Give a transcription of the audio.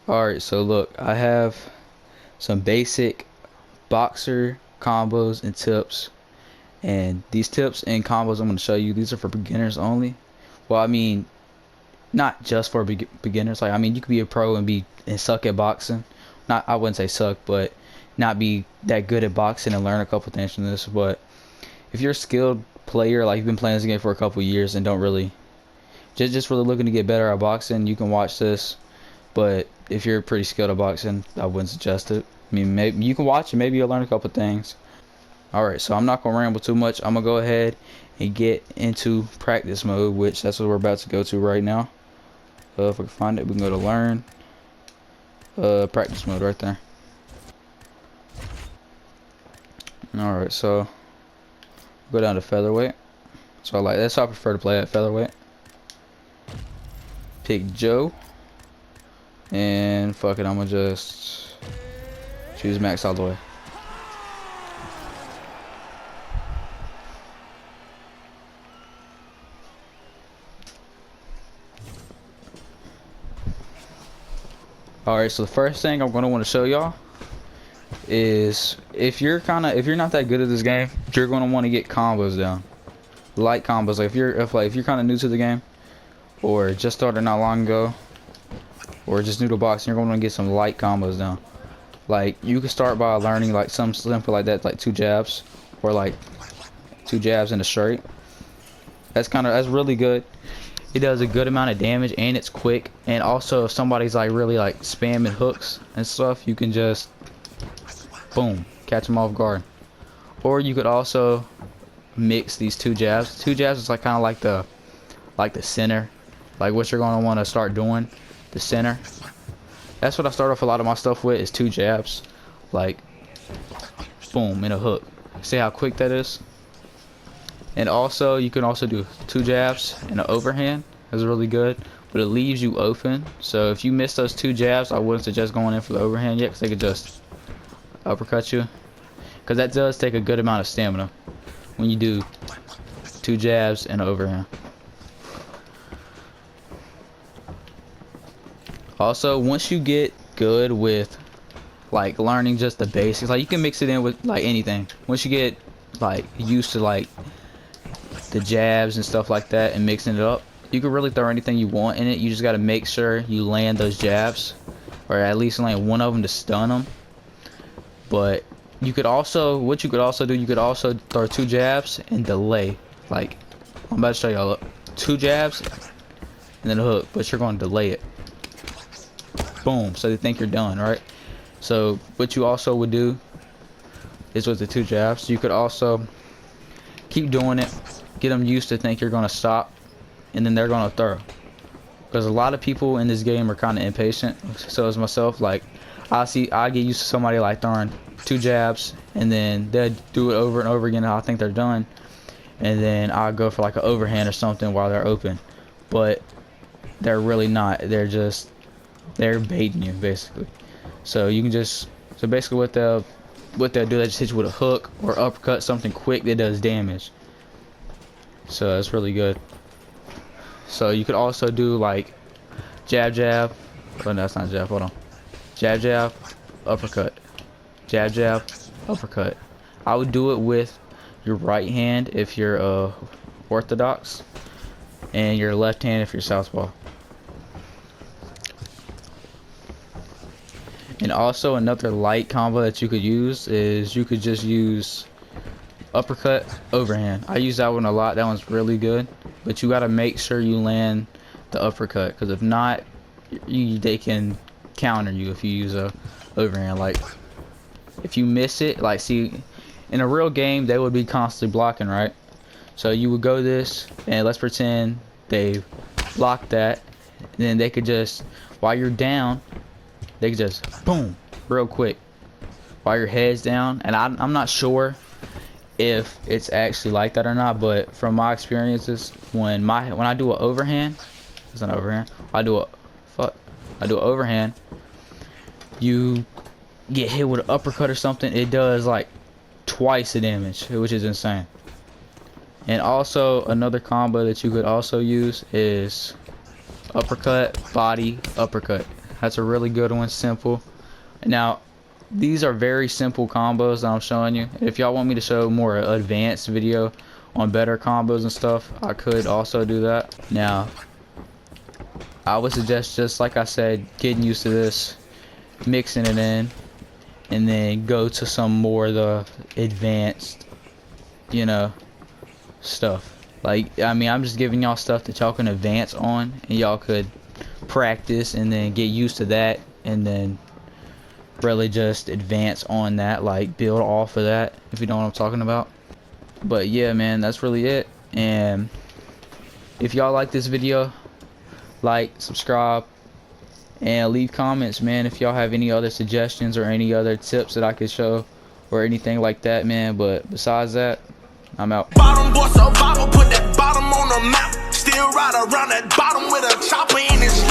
Alright, so look, I have some basic boxer combos and tips. And these tips and combos I'm going to show you, these are for beginners only. Well, I mean, not just for beginners. Like, I mean, you could be a pro and suck at boxing. Not, I wouldn't say suck, but not be that good at boxing and learn a couple things from this. But if you're a skilled player, like you've been playing this game for a couple years and don't really, just really looking to get better at boxing, you can watch this. But if you're pretty skilled at boxing, I wouldn't suggest it. I mean, maybe you can watch it. Maybe you'll learn a couple things. Alright, so I'm not going to ramble too much. I'm going to go ahead and get into practice mode, which that's what we're about to go to right now. If we can find it, we can go to learn. Practice mode right there. Alright, so go down to featherweight. So that's how I prefer to play at featherweight. Pick Joe. And fuck it, I'm going to just choose max all the way. Alright, so the first thing I'm gonna want to show y'all is if you're not that good at this game, you're gonna want to get combos down. Light combos. Like if you're kinda new to the game, or just started not long ago, or just new to boxing, you're gonna want to get some light combos down. Like you can start by learning like some simple like that, like 2 jabs, or like 2 jabs in a straight. That's really good. It does a good amount of damage and it's quick. And also if somebody's like really like spamming hooks and stuff, you can just boom, catch them off guard. Or you could also mix these 2 jabs. 2 jabs is like kind of like the center, like what you're gonna want to start doing, the center. That's what I start off a lot of my stuff with, is 2 jabs, like boom, in a hook. See how quick that is? And also you can also do 2 jabs and an overhand. That's really good, but it leaves you open. So if you miss those 2 jabs, I wouldn't suggest going in for the overhand yet, because they could just uppercut you, because that does take a good amount of stamina when you do 2 jabs and an overhand. Also, once you get good with like learning just the basics, like you can mix it in with like anything. Once you get like used to like the jabs and stuff like that and mixing it up, you can really throw anything you want in it. You just got to make sure you land those jabs, or at least land one of them to stun them. But you could also, what you could also do, you could also throw 2 jabs and delay. Like I'm about to show y'all, 2 jabs and then a hook, but you're going to delay it. Boom, so they think you're done, right? So what you also would do is with the 2 jabs, you could also keep doing it, get them used to think you're gonna stop, and then they're gonna throw. Because a lot of people in this game are kind of impatient. So is myself. Like I get used to somebody like throwing 2 jabs, and then they'll do it over and over again, and I think they're done, and then I'll go for like an overhand or something while they're open, but they're really not. They're baiting you basically. So you can just, so basically what they'll do, they just hit you with a hook or uppercut, something quick that does damage. So that's really good. So you could also do like jab jab. Oh no, that's not jab, hold on. Jab jab, uppercut. Jab jab, uppercut. I would do it with your right hand if you're orthodox, and your left hand if you're southpaw. And also another light combo that you could use is you could just use uppercut, overhand. I use that one a lot. That one's really good. But you got to make sure you land the uppercut, because if not, they can counter you if you use a overhand. Like if you miss it, like see, in a real game they would be constantly blocking, right? So you would go this, and let's pretend they blocked that, and then they could just, while you're down, they could just boom real quick while your head's down. And I'm not sure if it's actually like that or not, but from my experiences, when I do an overhand, it's an overhand, I do an overhand, you get hit with an uppercut or something, it does like twice the damage, which is insane. And also another combo that you could also use is uppercut, body, uppercut. That's a really good one. Simple. Now, these are very simple combos that I'm showing you. If y'all want me to show more advanced video on better combos and stuff, I could also do that. Now, I would suggest, just like I said, getting used to this, mixing it in, and then go to some more of the advanced, you know, stuff. Like, I mean, I'm just giving y'all stuff that y'all can advance on, and y'all could practice and then get used to that, and then really just advance on that, like build off of that, if you know what I'm talking about. But yeah, man, that's really it. And if y'all like this video, like, subscribe, and leave comments, man, if y'all have any other suggestions or any other tips that I could show or anything like that, man. But besides that, I'm out. Bottom boy survival, put that bottom on the map. Still ride around that bottom with a chopper in his